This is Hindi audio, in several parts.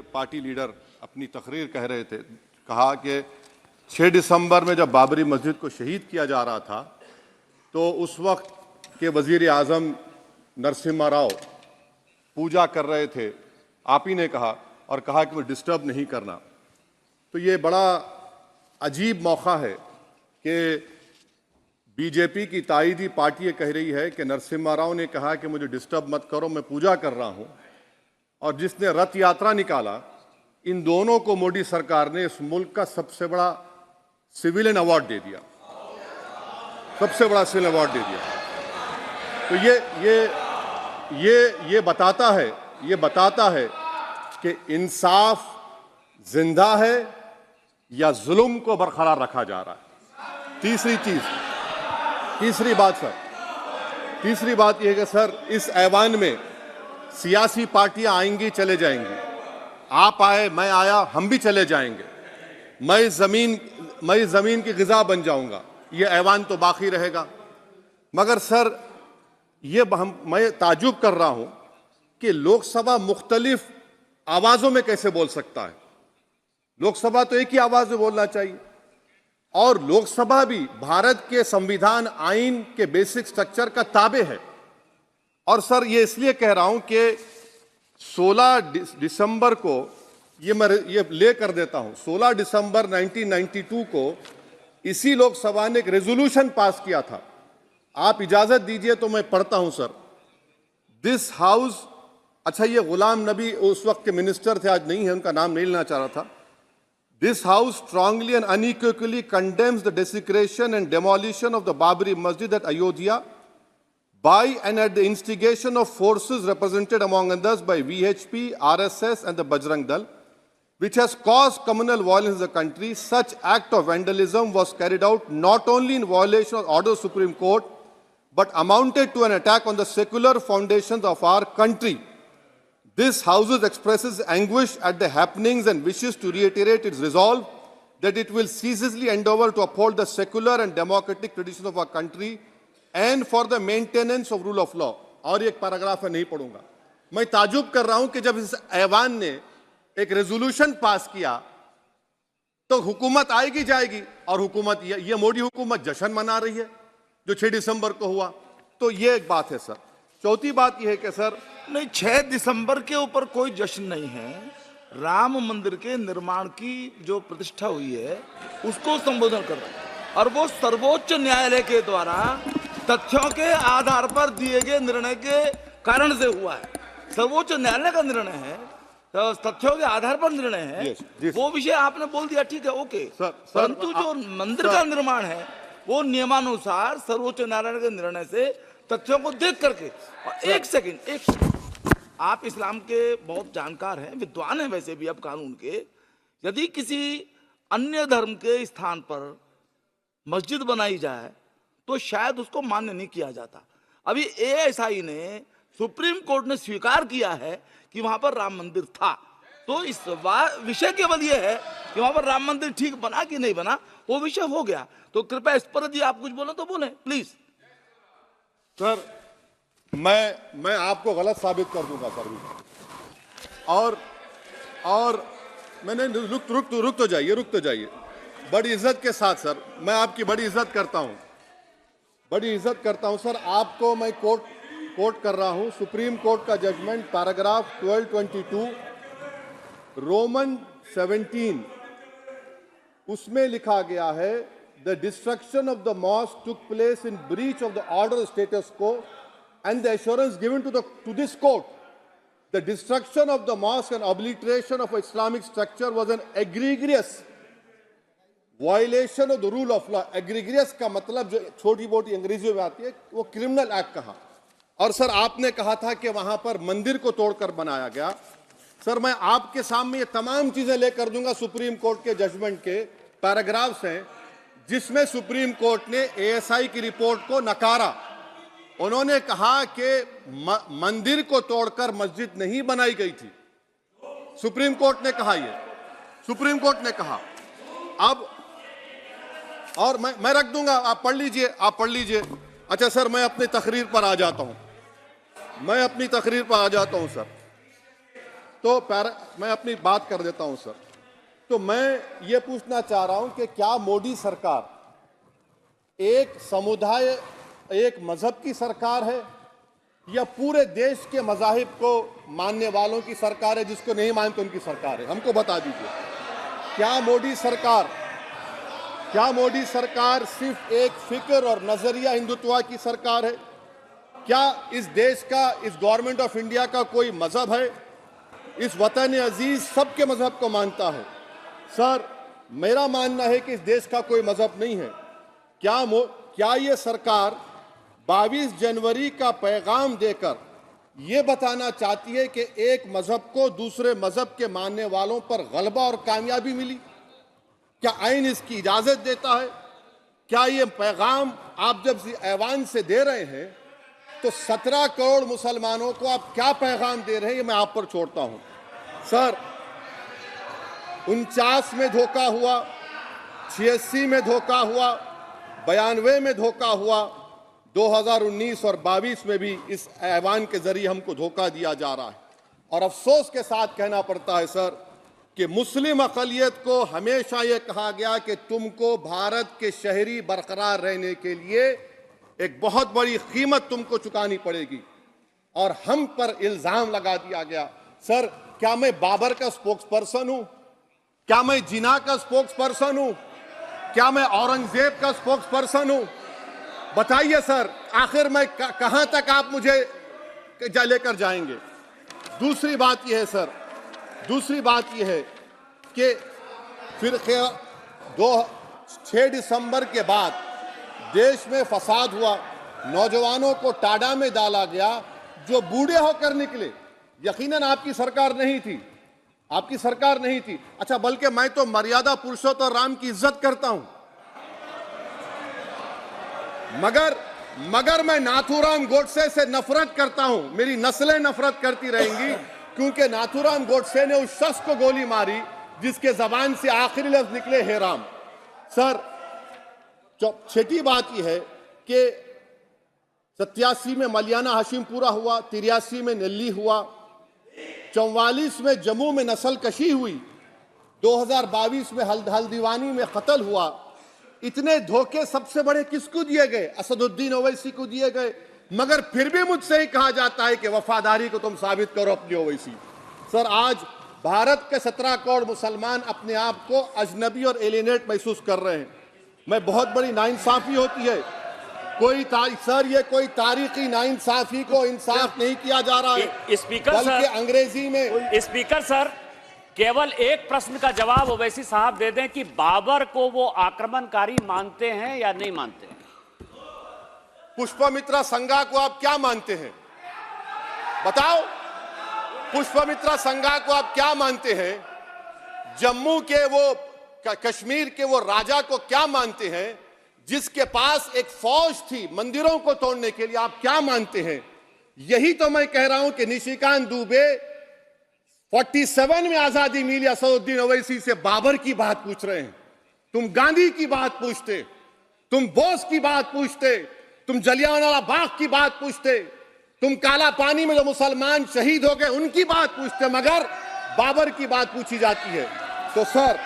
ये पार्टी लीडर अपनी तकरीर कह रहे थे, कहा कि 6 दिसंबर में जब बाबरी मस्जिद को शहीद किया जा रहा था तो उस वक्त के वजीर आज़म नरसिम्हा राव पूजा कर रहे थे, आप ही ने कहा, और कहा कि वो डिस्टर्ब नहीं करना। तो ये बड़ा अजीब मौका है कि बीजेपी की ताईदी पार्टी ये कह रही है कि नरसिम्हा राव ने कहा कि मुझे डिस्टर्ब मत करो, मैं पूजा कर रहा हूं, और जिसने रथ यात्रा निकाला, इन दोनों को मोदी सरकार ने इस मुल्क का सबसे बड़ा सिविलियन अवार्ड दे दिया, सबसे बड़ा सिविलियन अवार्ड दे दिया। तो ये बताता है कि इंसाफ जिंदा है या जुल्म को बरकरार रखा जा रहा है। तीसरी बात यह है कि सर, इस ऐवान में सियासी पार्टियां आएंगी, चले जाएंगी, आप आए, मैं आया, हम भी चले जाएंगे, मैं इस जमीन की गिजा बन जाऊंगा, ये ऐवान तो बाकी रहेगा। मगर सर, मैं ताजुब कर रहा हूं कि लोकसभा मुख्तलिफ आवाजों में कैसे बोल सकता है। लोकसभा तो एक ही आवाज में बोलना चाहिए, और लोकसभा भी भारत के संविधान आइन के बेसिक स्ट्रक्चर का ताबे है। और सर, ये इसलिए कह रहा हूं कि 16 दिसंबर को ये ले कर देता हूं, 16 दिसंबर 1992 को इसी लोकसभा ने एक रेजोल्यूशन पास किया था। आप इजाजत दीजिए तो मैं पढ़ता हूं सर। दिस हाउस, अच्छा, ये गुलाम नबी उस वक्त के मिनिस्टर थे, आज नहीं है, उनका नाम नहीं लेना चाह रहा था। This house strongly and unequivocally condemns the desecration and demolition of the Babri Masjid at Ayodhya by and at the instigation of forces represented among others by VHP, RSS and the Bajrang Dal, which has caused communal violence in the country. Such act of vandalism was carried out not only in violation of order of Supreme Court, but amounted to an attack on the secular foundations of our country. This House expresses anguish at the happenings and wishes to reiterate its resolve that it will ceaselessly endeavor to uphold the secular and democratic traditions of our country and for the maintenance of rule of law. और एक पैराग्राफ है, नहीं पढ़ूंगा। मैं ताजुब कर रहा हूं कि जब इस ऐवान ने एक रेजोल्यूशन पास किया तो हुकूमत आएगी जाएगी, और हुकूमत, ये मोदी हुकूमत जश्न मना रही है जो 6 दिसंबर को हुआ। तो ये एक बात है सर। चौथी बात यह है कि सर, नहीं, 6 दिसंबर के ऊपर कोई जश्न नहीं है। राम मंदिर के निर्माण की जो प्रतिष्ठा हुई है उसको संबोधन कर रहा है, और वो सर्वोच्च न्यायालय के द्वारा तथ्यों के आधार पर दिए गए निर्णय के कारण से हुआ है। सर्वोच्च न्यायालय का निर्णय है, तो तथ्यों के आधार पर निर्णय है। वो विषय आपने बोल दिया, ठीक है, ओके। परंतु जो मंदिर का निर्माण है वो नियमानुसार सर्वोच्च न्यायालय के निर्णय से तथ्यों को देख करके। और एक सेकंड, आप इस्लाम के बहुत जानकार हैं, विद्वान हैं वैसे भी अब कानून के। यदि किसी अन्य धर्म के स्थान पर मस्जिद बनाई जाए तो शायद उसको मान्य नहीं किया जाता। अभी एएसआई ने, सुप्रीम कोर्ट ने स्वीकार किया है कि वहां पर राम मंदिर था। तो इस विषय केवल यह है कि वहां पर राम मंदिर ठीक बना कि नहीं बना, वो विषय हो गया। तो कृपया इस पर यदि आप कुछ बोले तो बोले प्लीज। सर, मैं आपको गलत साबित कर दूंगा सर भी। और मैंने रुक तो जाइए बड़ी इज्जत के साथ सर, मैं आपकी बड़ी इज्जत करता हूं सर। आपको मैं कोट कर रहा हूं सुप्रीम कोर्ट का जजमेंट, पैराग्राफ 1222 रोमन 17, उसमें लिखा गया है, the destruction of the mosque took place in breach of the order status को and the assurance given to this court, the destruction of the mosque and obliteration of Islamic structure was an egregious violation of the rule of law. Egregious का मतलब जो छोटी मोटी अंग्रेजी में आती है, वो क्रिमिनल एक्ट कहा। और सर, आपने कहा था कि वहां पर मंदिर को तोड़कर बनाया गया। सर, मैं आपके सामने ये तमाम चीजें लेकर दूंगा, सुप्रीम कोर्ट के जजमेंट के पैराग्राफ्स हैं जिसमें सुप्रीम कोर्ट ने एएसआई की रिपोर्ट को नकारा। उन्होंने कहा कि मंदिर को तोड़कर मस्जिद नहीं बनाई गई थी। सुप्रीम कोर्ट ने कहा, सुप्रीम कोर्ट ने कहा। अब और मैं रख दूंगा, आप पढ़ लीजिए। अच्छा सर, मैं अपनी तकरीर पर आ जाता हूं सर। तो मैं अपनी बात कर देता हूं सर। तो मैं ये पूछना चाह रहा हूं कि क्या मोदी सरकार एक समुदाय, एक मजहब की सरकार है या पूरे देश के मजाहिब को मानने वालों की सरकार है? जिसको नहीं मानते उनकी सरकार है? हमको बता दीजिए। क्या मोदी सरकार सिर्फ एक फिक्र और नजरिया हिंदुत्व की सरकार है? क्या इस देश का, इस गवर्नमेंट ऑफ इंडिया का कोई मजहब है? इस वतन अजीज सबके मजहब को मानता है। सर, मेरा मानना है कि इस देश का कोई मजहब नहीं है। क्या ये सरकार 22 जनवरी का पैगाम देकर ये बताना चाहती है कि एक मजहब को दूसरे मजहब के मानने वालों पर गलबा और कामयाबी मिली? क्या आइन इसकी इजाजत देता है? क्या ये पैगाम आप जब ऐवान से दे रहे हैं तो 17 करोड़ मुसलमानों को आप क्या पैगाम दे रहे हैं? ये मैं आप पर छोड़ता हूं। सर, 49 में धोखा हुआ, 86 में धोखा हुआ, 92 में धोखा हुआ, 2019 और 22 में भी इस ऐवान के जरिए हमको धोखा दिया जा रहा है। और अफसोस के साथ कहना पड़ता है सर कि मुस्लिम अक़लियत को हमेशा यह कहा गया कि तुमको भारत के शहरी बरकरार रहने के लिए एक बहुत बड़ी कीमत तुमको चुकानी पड़ेगी, और हम पर इल्जाम लगा दिया गया। सर, क्या मैं बाबर का स्पोक्स पर्सन हूं? क्या मैं जिना का स्पोक्स पर्सन हूं? क्या मैं औरंगजेब का स्पोक्स पर्सन हूं? बताइए सर, आखिर मैं कहां तक आप मुझे लेकर जाएंगे? दूसरी बात यह है सर, दूसरी बात यह है कि फिर 6 दिसंबर के बाद देश में फसाद हुआ, नौजवानों को टाडा में डाला गया, जो बूढ़े होकर निकले। यकीनन आपकी सरकार नहीं थी, आपकी सरकार नहीं थी। अच्छा, बल्कि मैं तो मर्यादा पुरुषोत्तम राम की इज्जत करता हूं, मगर मैं नाथूराम गोडसे से नफरत करता हूं। मेरी नस्लें नफरत करती रहेंगी, क्योंकि नाथूराम गोडसे ने उस शख्स को गोली मारी जिसके जबान से आखिरी लफ्ज निकले हे राम। सर, छठी बात यह है कि 87 में मलियाना हाशिमपुरा हुआ, 83 में नेल्ली हुआ, 44 में जम्मू में नस्ल कशी हुई, 2022 में हल्दीवानी में कत्ल हुआ। इतने धोखे सबसे बड़े किसको दिए गए? असदुद्दीन ओवैसी को दिए गए। मगर फिर भी मुझसे ही कहा जाता है कि वफादारी को तुम साबित करो अपनी ओवैसी। सर, आज भारत के 17 करोड़ मुसलमान अपने आप को अजनबी और एलिनेट महसूस कर रहे हैं। मैं बहुत बड़ी नाइंसाफी होती है। सर, ये कोई तारीखी नाइंसाफी को इंसाफ नहीं किया जा रहा है। स्पीकर बल्कि सर, अंग्रेजी में स्पीकर सर, केवल एक प्रश्न का जवाब ओवैसी साहब दे दें कि बाबर को वो आक्रमणकारी मानते हैं या नहीं मानते हैं? पुष्पमित्रा संघा को आप क्या मानते हैं? बताओ, पुष्पमित्रा संघा को आप क्या मानते हैं? जम्मू के वो, कश्मीर के वो राजा को क्या मानते हैं जिसके पास एक फौज थी मंदिरों को तोड़ने के लिए? आप क्या मानते हैं? यही तो मैं कह रहा हूं कि निशिकांत दुबे 47 में आजादी मिली, असदुद्दीन ओवैसी से बाबर की बात पूछ रहे हैं। तुम गांधी की बात पूछते, तुम बोस की बात पूछते, तुम जलियांवाला बाग की बात पूछते, तुम काला पानी में जो मुसलमान शहीद हो गए उनकी बात पूछते, मगर बाबर की बात पूछी जाती है। तो सर,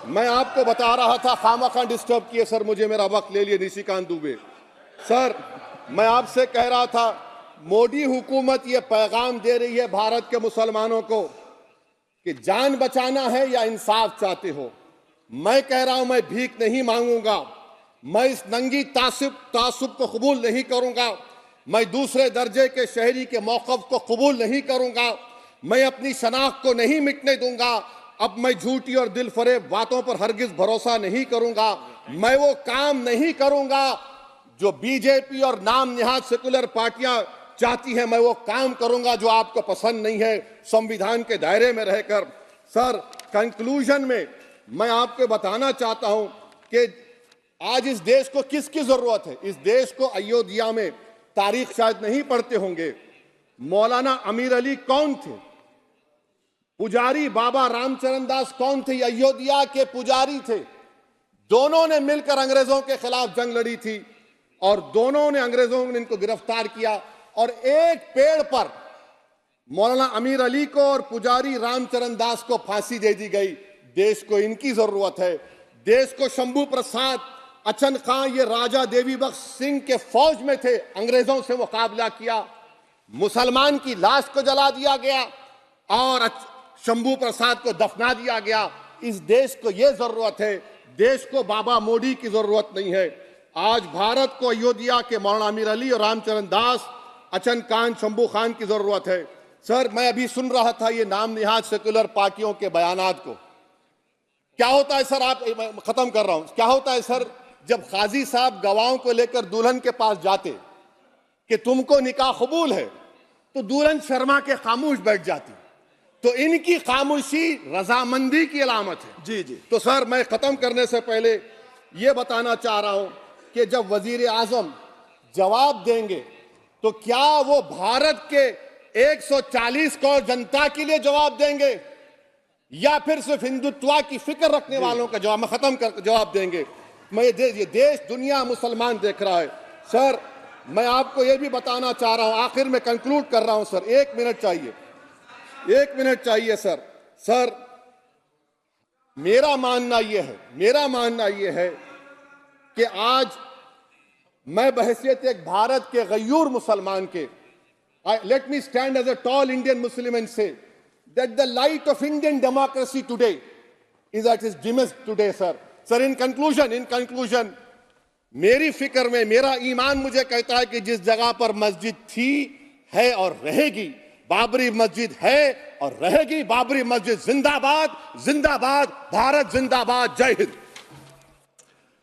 मैं आपको बता रहा था, खामखा डिस्टर्ब किए सर, मुझे मेरा वक्त ले लिए निशिकांत दुबे। सर, मैं आपसे कह रहा था, मोदी हुकूमत ये पैगाम दे रही है भारत के मुसलमानों को कि जान बचाना है या इंसाफ चाहते हो। मैं कह रहा हूं, मैं भीख नहीं मांगूंगा, मैं इस नंगी तासुब को कबूल नहीं करूंगा, मैं दूसरे दर्जे के शहरी के मौक़िफ़ को कबूल नहीं करूंगा, मैं अपनी शनाख्त को नहीं मिटने दूंगा। अब मैं झूठी और दिल फरेब बातों पर हरगिज भरोसा नहीं करूंगा। मैं वो काम नहीं करूंगा जो बीजेपी और नाम निहाद सेकुलर पार्टियां चाहती हैं। मैं वो काम करूंगा जो आपको पसंद नहीं है, संविधान के दायरे में रहकर। सर, कंक्लूजन में मैं आपको बताना चाहता हूं कि आज इस देश को किसकी जरूरत है? इस देश को अयोध्या में, तारीख शायद नहीं पढ़ते होंगे, मौलाना अमीर अली कौन थे? पुजारी बाबा रामचरण दास कौन थे? अयोध्या के पुजारी थे। दोनों ने मिलकर अंग्रेजों के खिलाफ जंग लड़ी थी और दोनों ने, अंग्रेजों ने इनको गिरफ्तार किया और एक पेड़ पर मौलाना अमीर अली को और पुजारी रामचरण दास को फांसी दे दी गई। देश को इनकी जरूरत है। देश को शंभू प्रसाद, अचन खां, ये राजा देवी बख्श सिंह के फौज में थे, अंग्रेजों से मुकाबला किया, मुसलमान की लाश को जला दिया गया और शंभू प्रसाद को दफना दिया गया। इस देश को यह जरूरत है। देश को बाबा मोदी की जरूरत नहीं है। आज भारत को अयोध्या के मौलाना अमीर अली और रामचरण दास, अचन खान, शंभू खान की जरूरत है। सर, मैं अभी सुन रहा था ये नाम निहाद सेक्युलर पार्टियों के बयानात को। क्या होता है सर, आप, खत्म कर रहा हूं, क्या होता है सर, जब काजी साहब गवाहों को लेकर दुल्हन के पास जाते कि तुमको निकाह कबूल है, तो दुल्हन शर्मा के खामोश बैठ जाती। तो इनकी खामोशी रजामंदी की अलामत है। जी जी। तो सर, मैं खत्म करने से पहले यह बताना चाह रहा हूं कि जब वजीर आजम जवाब देंगे तो क्या वो भारत के 140 करोड़ जनता के लिए जवाब देंगे या फिर सिर्फ हिंदुत्व की फिक्र रखने वालों का जवाब, मैं खत्म कर जवाब देंगे। मैं ये देश, दुनिया, मुसलमान देख रहा है। सर, मैं आपको यह भी बताना चाह रहा हूं, आखिर में कंक्लूड कर रहा हूं सर, 1 मिनट चाहिए, 1 मिनट चाहिए सर। सर, मेरा मानना यह है कि आज मैं बहैसियत एक भारत के गयूर मुसलमान के, let me stand as a tall Indian Muslim and say that the light of Indian democracy today is at its dimmest today, sir. Sir, in conclusion, मेरी फिक्र में मेरा ईमान मुझे कहता है कि जिस जगह पर मस्जिद थी, है और रहेगी, बाबरी मस्जिद है और रहेगी, बाबरी मस्जिद जिंदाबाद, जिंदाबाद, भारत जिंदाबाद, जय हिंद।